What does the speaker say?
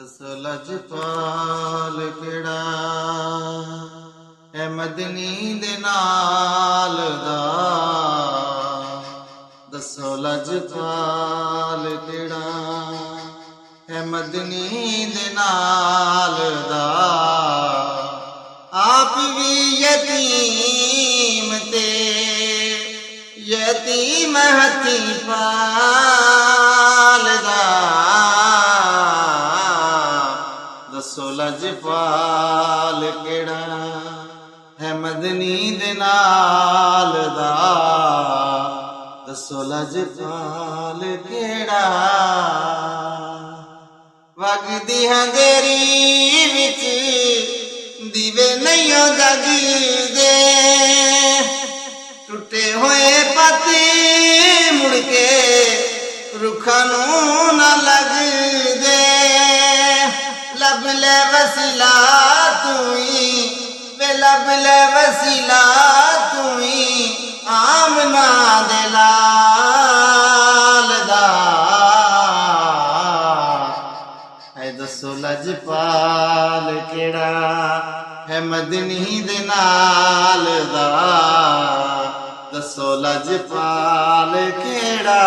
दसो लजपाल केड़ा है मदनी दे नाल दा। दसो लजपाल केड़ा है मदनी दे नाल दा। आप भी यतीम ते यतीम हथी पालदा। दसो लजपाल केड़ा है मदनी दे नाल दा। दसो लजपाल केड़ा वगदी अंधेरी विच दीवे नहीं जगदे। टुटे होए पत्ते मुड़के रुखां नूं ना लगदे। लब ले वसीला तूई वे लब ले वसीला तूई आमना दे लाल दा। है दसो लजपाल केड़ा है मदनी दे नाल दा। दसो लजपाल केड़ा।